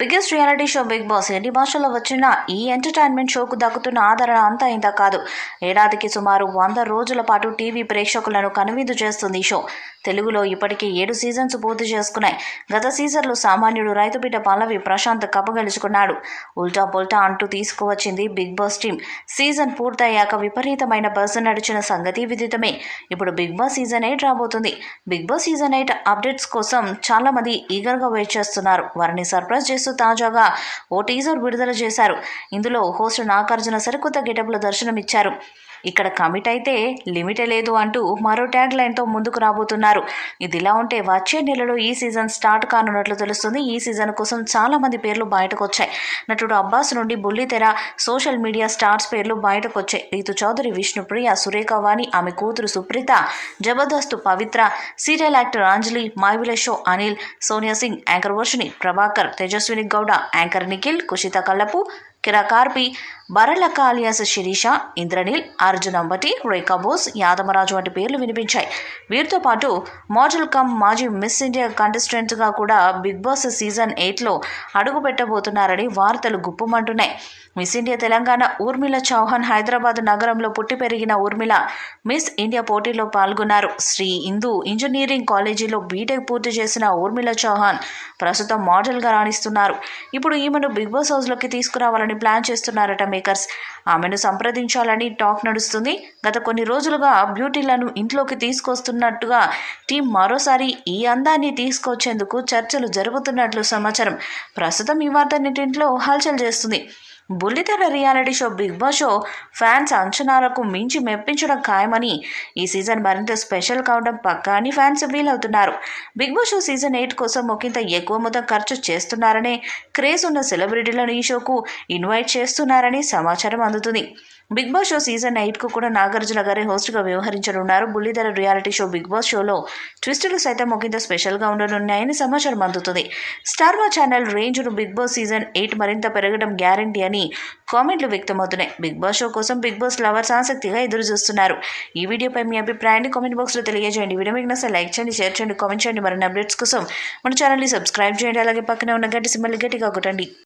Biggest reality show Bigg Boss ఎన్ని భాషల్లో వచ్చిన ఈ ఎంటర్టైన్మెంట్ షోకు దక్కుతున్న ఆదరణ అంతా ఇంత కాదు. ఏడాదికి సుమారు 100 రోజుల పాటు టీవీ ప్రేక్షకులను కనువిందు చేస్తుంది ఈ షో. తెలుగులో ఇప్పటికీ 7 సీజన్స్ పూర్తి చేసుకున్నాయి. గత సీజన్లో సామాన్యుడు రైతుబిడ్డ పల్లవి ప్రశాంత్ కప్పగలుచుకున్నాడు. ఉల్టా పుల్టా అంటూ తీసుకువచ్చింది బిగ్ బాస్ టీం. సీజన్ పూర్తయ్యాక విపరీతమైన బజ్ నడిచిన సంగతి విదితమే. ఇప్పుడు బిగ్ బాస్ సీజన్ 8 రాబోతుంది. బిగ్ బాస్ సీజన్ 8 అప్డేట్స్ కోసం చాలా మంది ఈగర్గా వెయిట్ చేస్తున్నారు. వారిని సర్ప్రైజ్ చేస్తూ తాజాగా ఓ టీజర్ విడుదల చేశారు. ఇందులో హోస్ట్ నాగార్జున సరికొత్త గెటప్లో దర్శనమిచ్చారు. ఇక్కడ కమిట్ అయితే లిమిటే లేదు అంటూ మరో ట్యాగ్ లైన్తో ముందుకు రాబోతున్నారు. ఇదిలా ఉంటే వచ్చే నెలలో ఈ సీజన్ స్టార్ట్ కానున్నట్లు తెలుస్తుంది. ఈ సీజన్ కోసం చాలా మంది పేర్లు బయటకు వచ్చాయి. నటుడు అబ్బాస్ నుండి బుల్లితెర, సోషల్ మీడియా స్టార్స్ పేర్లు బయటకు వచ్చాయి. రీతు చౌదరి, విష్ణుప్రియ, సురేఖ వాణి, ఆమె కూతురు Supritha, Jabardasth Pavitra, serial actor Anjali, my village show Anil, Sonia Singh, anchor Varshini, Prabhakar, Tejaswini Gowda, anchor Nikhil, Kushitha Kallapu, కిరా కార్పి, బరలక్క అలియాస్ శిరీష, ఇంద్రనీల్, అర్జున్ అంబటి, రేఖా బోస్, యాదమరాజు వంటి పేర్లు వినిపించాయి. వీరితో పాటు మోడల్ కమ్ మాజీ మిస్ ఇండియా కంటెస్టెంట్గా కూడా బిగ్ బాస్ సీజన్ 8లో అడుగు పెట్టబోతున్నారని వార్తలు గుప్పుమంటున్నాయి. మిస్ ఇండియా తెలంగాణ ఊర్మిళ చౌహాన్ హైదరాబాద్ నగరంలో పుట్టి పెరిగిన ఊర్మిళ మిస్ ఇండియా పోటీలో పాల్గొన్నారు. శ్రీ హిందూ ఇంజనీరింగ్ కాలేజీలో బీటెక్ పూర్తి చేసిన ఊర్మిళ చౌహాన్ ప్రస్తుతం మోడల్గా రాణిస్తున్నారు. ఇప్పుడు ఈమెను బిగ్ బాస్ హౌస్లోకి తీసుకురావాలని ప్లాన్ చేస్తున్నారట మేకర్స్. ఆమెను సంప్రదించాలని టాక్ నడుస్తుంది. గత కొన్ని రోజులుగా బ్యూటీలను ఇంట్లోకి తీసుకొస్తున్నట్టుగా టీం మరోసారి ఈ అందాన్ని తీసుకొచ్చేందుకు చర్చలు జరుగుతున్నట్లు సమాచారం. ప్రస్తుతం ఈ వార్త నెట్టింట్లో హల్చల్ చేస్తుంది. బుల్లితెర reality show Bigg Boss show fans అంచనాలకు మించి మెప్పించడం ఖాయమని, ఈ సీజన్ మరింత స్పెషల్ కావడం పక్కా అని ఫ్యాన్స్ ఫీల్ అవుతున్నారు. బిగ్ బాస్ షో సీజన్ 8 కోసం ఒకంత ఎక్కువ మొత్తం ఖర్చు చేస్తున్నారనే క్రేజ్ ఉన్న సెలబ్రిటీలను ఈ షోకు ఇన్వైట్ చేస్తున్నారని సమాచారం అందుతుంది. బిగ్ బాస్ షో సీజన్ 8కు కూడా నాగార్జున గారే హోస్ట్గా వ్యవహరించనున్నారు. బుల్లితెర రియాలిటీ షో బిగ్ బాస్ షోలో ట్విస్టులు సైతం ఒకంత స్పెషల్గా ఉండనున్నాయని సమాచారం అందుతుంది. స్టార్ మా ఛానల్ రేంజ్ను బిగ్ బాస్ సీజన్ 8 మరింత పెరగడం గ్యారంటీ అని కామెంట్లు వ్యక్తమవుతున్నాయి. బిగ్ బాస్ షో కోసం బిగ్ బాస్ లవర్స్ ఆసక్తిగా ఎదురు చూస్తున్నారు. ఈ వీడియోపై మీ అభిప్రాయాన్ని కామెంట్ బాక్స్లో తెలియజేయండి. వీడియో మీకు నచ్చితే లైక్ చేయండి, షేర్ చేయండి, కామెంట్ చేయండి. మరిన్ని అప్డేట్స్ కోసం మన ఛానల్ని సబ్స్క్రైబ్ చేయండి. అలాగే పక్కనే ఉన్న గంట సింబల్ని గట్టిగా కొట్టండి.